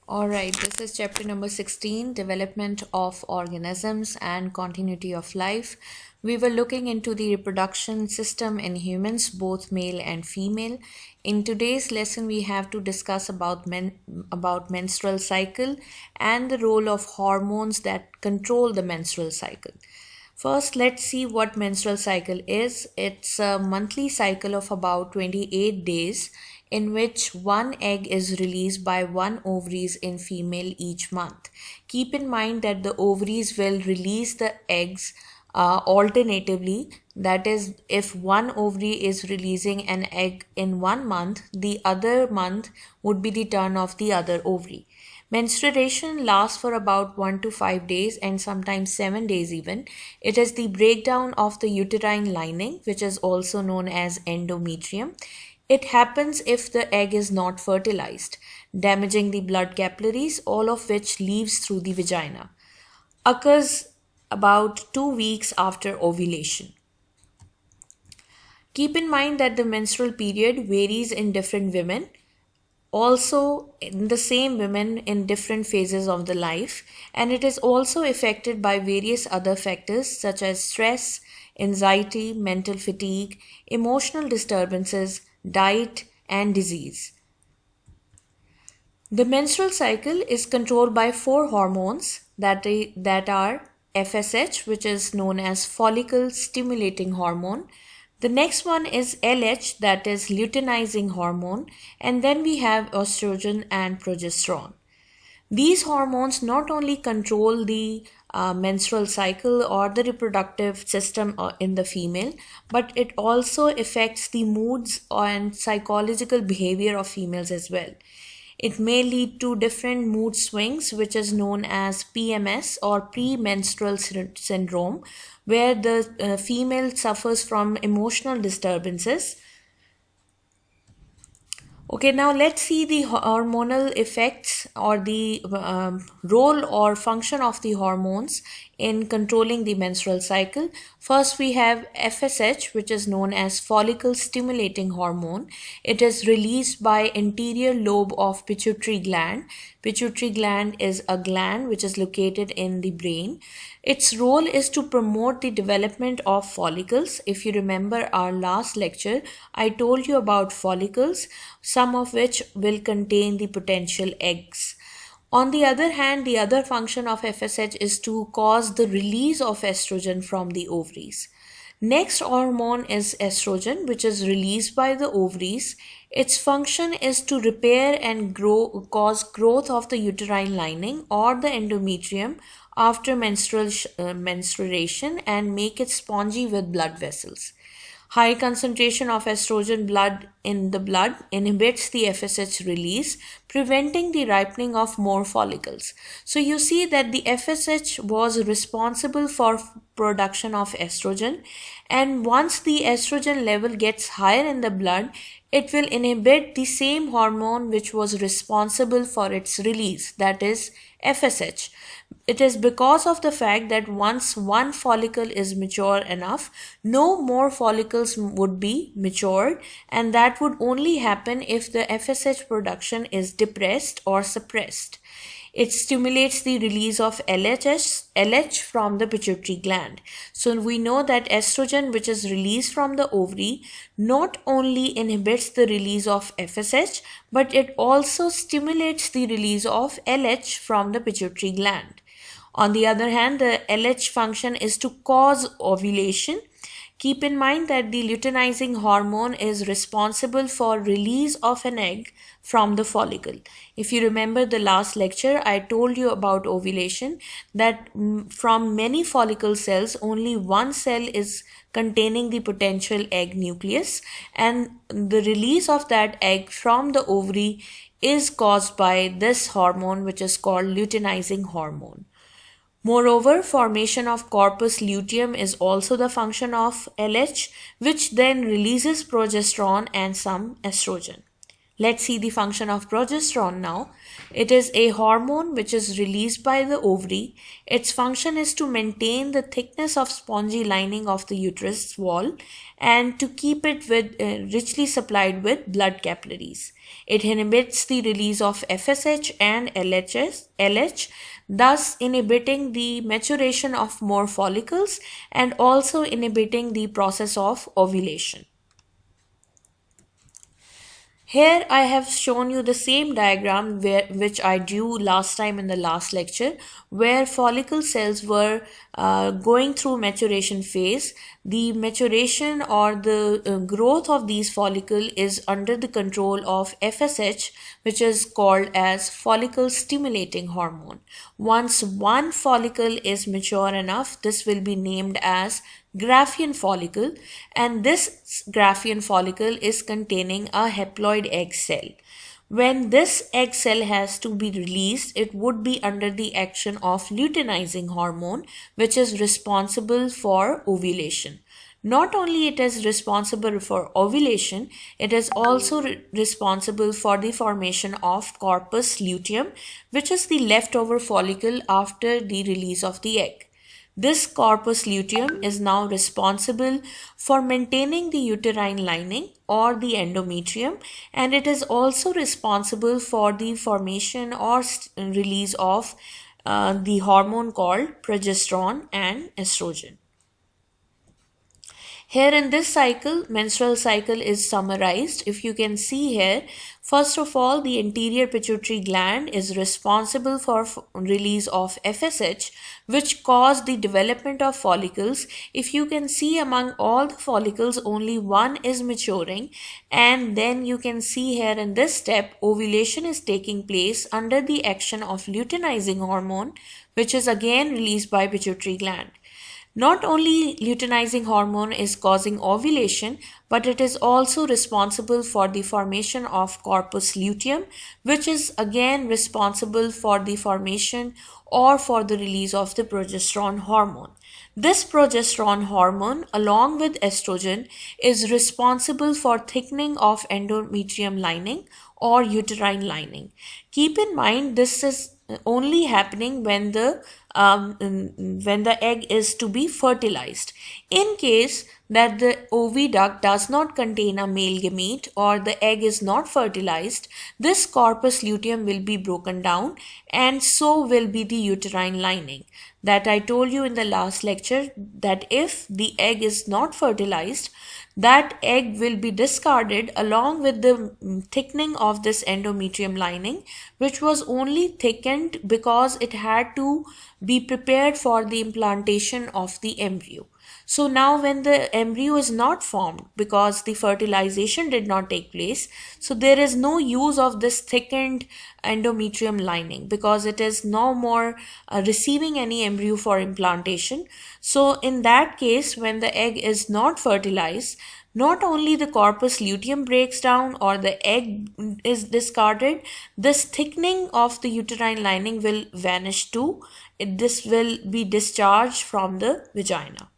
All right, this is chapter number 16, Development of Organisms and Continuity of Life. We were looking into the reproduction system in humans, both male and female. In today's lesson, we have to discuss about menstrual cycle and the role of hormones that control the menstrual cycle. First, let's see what menstrual cycle is. It's a monthly cycle of about 28 days in which one egg is released by one ovaries in female each month. Keep in mind that the ovaries will release the eggs alternatively. That is, if one ovary is releasing an egg in 1 month, the other month would be the turn of the other ovary. Menstruation lasts for about 1 to 5 days and sometimes 7 days even. It is the breakdown of the uterine lining, which is also known as endometrium. It happens if the egg is not fertilized, damaging the blood capillaries, all of which leaves through the vagina. Occurs about 2 weeks after ovulation. Keep in mind that the menstrual period varies in different women, also in the same women in different phases of the life, and it is also affected by various other factors such as stress, anxiety, mental fatigue, emotional disturbances, diet, and disease. The menstrual cycle is controlled by 4 hormones that are FSH, which is known as follicle stimulating hormone. The next one is LH, that is luteinizing hormone, and then we have estrogen and progesterone. These hormones not only control the menstrual cycle or the reproductive system in the female, but it also affects the moods and psychological behavior of females as well. It may lead to different mood swings, which is known as PMS or premenstrual syndrome, where the female suffers from emotional disturbances. Okay, now let's see the hormonal effects or the role or function of the hormones in controlling the menstrual cycle. First, we have FSH, which is known as follicle stimulating hormone. It is released by anterior lobe of pituitary gland. Pituitary gland is a gland which is located in the brain. Its role is to promote the development of follicles. If you remember our last lecture, I told you about follicles, some of which will contain the potential eggs. On the other hand, the other function of FSH is to cause the release of estrogen from the ovaries. Next hormone is estrogen, which is released by the ovaries. Its function is to repair and cause growth of the uterine lining or the endometrium after menstruation and make it spongy with blood vessels. High concentration of estrogen in the blood inhibits the FSH release, preventing the ripening of more follicles. So you see that the FSH was responsible for production of estrogen, and once the estrogen level gets higher in the blood, it will inhibit the same hormone which was responsible for its release, that is FSH. It is because of the fact that once one follicle is mature enough, no more follicles would be matured, and that would only happen if the FSH production is depressed or suppressed. It stimulates the release of LH from the pituitary gland. So we know that estrogen, which is released from the ovary, not only inhibits the release of FSH, but it also stimulates the release of LH from the pituitary gland. On the other hand, the LH function is to cause ovulation. Keep in mind that the luteinizing hormone is responsible for release of an egg from the follicle. If you remember the last lecture, I told you about ovulation, that from many follicle cells, only one cell is containing the potential egg nucleus, and the release of that egg from the ovary is caused by this hormone, which is called luteinizing hormone. Moreover, formation of corpus luteum is also the function of LH, which then releases progesterone and some estrogen. Let's see the function of progesterone now. It is a hormone which is released by the ovary. Its function is to maintain the thickness of spongy lining of the uterus wall and to keep it richly supplied with blood capillaries. It inhibits the release of FSH and LH, thus inhibiting the maturation of more follicles and also inhibiting the process of ovulation. Here I have shown you the same diagram which I drew last time in the last lecture, where follicle cells were going through maturation phase. The maturation or the growth of these follicle is under the control of FSH, which is called as follicle stimulating hormone. Once one follicle is mature enough, this will be named as Graafian follicle, and this Graafian follicle is containing a haploid egg cell. When this egg cell has to be released, it would be under the action of luteinizing hormone, which is responsible for ovulation. Not only it is responsible for ovulation, it is also responsible for the formation of corpus luteum, which is the leftover follicle after the release of the egg. This corpus luteum is now responsible for maintaining the uterine lining or the endometrium, and it is also responsible for the formation or release of the hormone called progesterone and estrogen. Here in this cycle, menstrual cycle is summarized. If you can see here, first of all, the anterior pituitary gland is responsible for release of FSH, which cause the development of follicles. If you can see, among all the follicles, only one is maturing, and then you can see here in this step, ovulation is taking place under the action of luteinizing hormone, which is again released by pituitary gland. Not only luteinizing hormone is causing ovulation, but it is also responsible for the formation of corpus luteum, which is again responsible for the formation or for the release of the progesterone hormone. This progesterone hormone, along with estrogen, is responsible for thickening of endometrium lining or uterine lining. Keep in mind, this is only happening when the egg is to be fertilized. In case that the oviduct does not contain a male gamete or the egg is not fertilized, this corpus luteum will be broken down, and so will be the uterine lining. That I told you in the last lecture, that if the egg is not fertilized, that egg will be discarded along with the thickening of this endometrium lining, which was only thickened because it had to be prepared for the implantation of the embryo. So now when the embryo is not formed because the fertilization did not take place, so there is no use of this thickened endometrium lining because it is no more receiving any embryo for implantation. So in that case, when the egg is not fertilized, not only the corpus luteum breaks down or the egg is discarded, this thickening of the uterine lining will vanish too. This will be discharged from the vagina.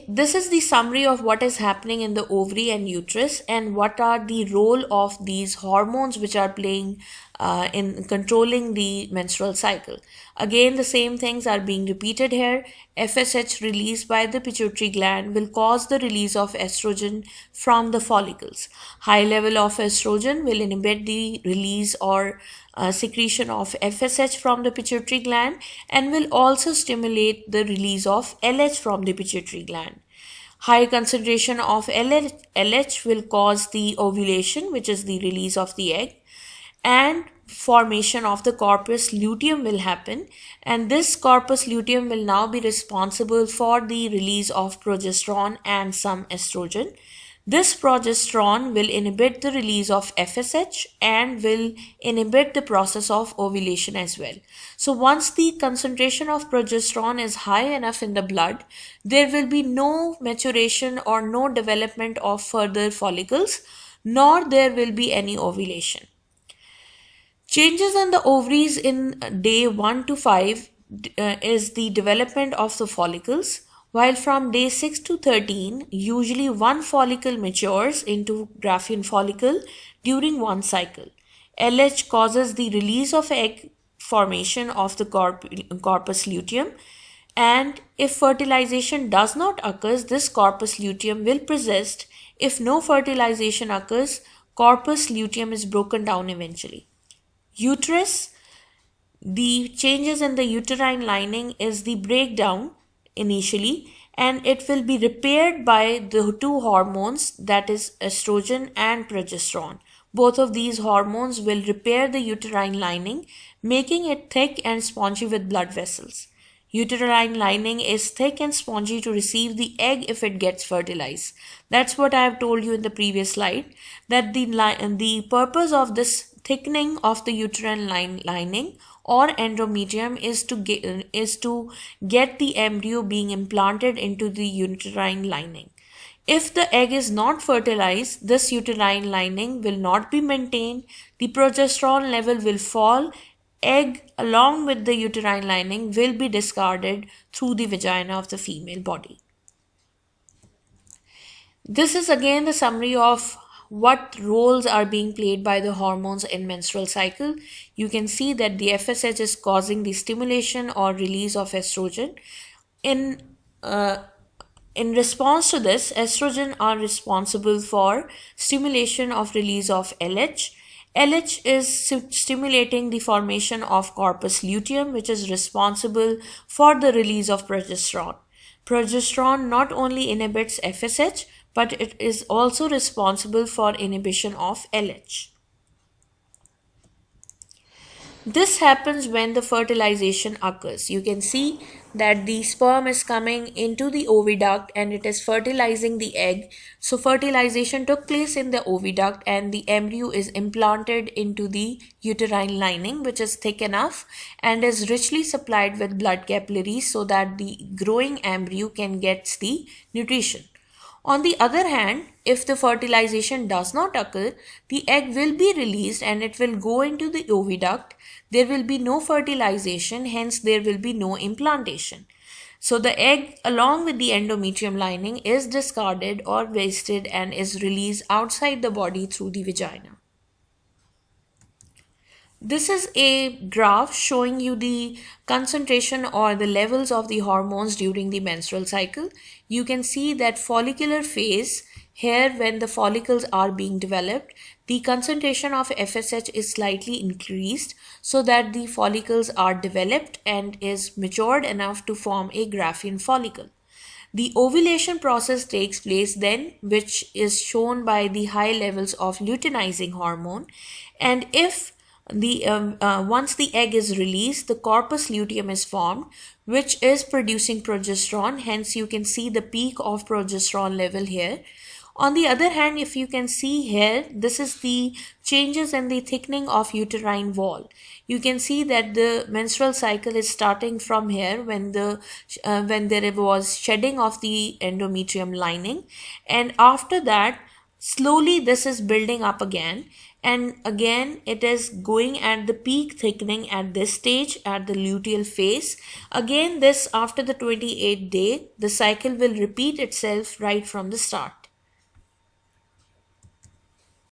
This is the summary of what is happening in the ovary and uterus and what are the role of these hormones which are playing in controlling the menstrual cycle. Again, the same things are being repeated here. FSH released by the pituitary gland will cause the release of estrogen from the follicles. High level of estrogen will inhibit the release or secretion of FSH from the pituitary gland and will also stimulate the release of LH from the pituitary gland. High concentration of LH will cause the ovulation, which is the release of the egg, and formation of the corpus luteum will happen, and this corpus luteum will now be responsible for the release of progesterone and some estrogen. This progesterone will inhibit the release of FSH and will inhibit the process of ovulation as well. So once the concentration of progesterone is high enough in the blood, there will be no maturation or no development of further follicles, nor there will be any ovulation. Changes in the ovaries in day 1 to 5 is the development of the follicles. while from day 6 to 13, usually one follicle matures into Graafian follicle during one cycle. LH causes the release of egg formation of the corpus luteum, and if fertilization does not occur, this corpus luteum will persist. If no fertilization occurs, corpus luteum is broken down eventually. Uterus, the changes in the uterine lining is the breakdown initially, and it will be repaired by the two hormones, that is estrogen and progesterone. Both of these hormones will repair the uterine lining, making it thick and spongy with blood vessels. Uterine lining is thick and spongy to receive the egg if it gets fertilized. That's what I have told you in the previous slide, that the purpose of this thickening of the uterine lining or endometrium is to get the embryo being implanted into the uterine lining. If the egg is not fertilized, this uterine lining will not be maintained, the progesterone level will fall, egg along with the uterine lining will be discarded through the vagina of the female body. This is again the summary of what roles are being played by the hormones in menstrual cycle. You can see that the FSH is causing the stimulation or release of estrogen. In response to this, estrogen are responsible for stimulation of release of LH. LH is stimulating the formation of corpus luteum, which is responsible for the release of progesterone. Progesterone not only inhibits FSH, but it is also responsible for inhibition of LH. This happens when the fertilization occurs. You can see that the sperm is coming into the oviduct and it is fertilizing the egg. So fertilization took place in the oviduct and the embryo is implanted into the uterine lining, which is thick enough and is richly supplied with blood capillaries so that the growing embryo can get the nutrition. On the other hand, if the fertilization does not occur, the egg will be released and it will go into the oviduct. There will be no fertilization, hence there will be no implantation. So the egg along with the endometrium lining is discarded or wasted and is released outside the body through the vagina. This is a graph showing you the concentration or the levels of the hormones during the menstrual cycle. You can see that follicular phase, here when the follicles are being developed, the concentration of FSH is slightly increased so that the follicles are developed and is matured enough to form a Graafian follicle. The ovulation process takes place then, which is shown by the high levels of luteinizing hormone, and if once the egg is released, the corpus luteum is formed, which is producing progesterone. Hence, you can see the peak of progesterone level here. On the other hand, if you can see here, this is the changes in the thickening of uterine wall. You can see that the menstrual cycle is starting from here when there was shedding of the endometrium lining, and after that, slowly this is building up again. And again it is going at the peak thickening at this stage at the luteal phase. Again this after the 28th day, the cycle will repeat itself right from the start.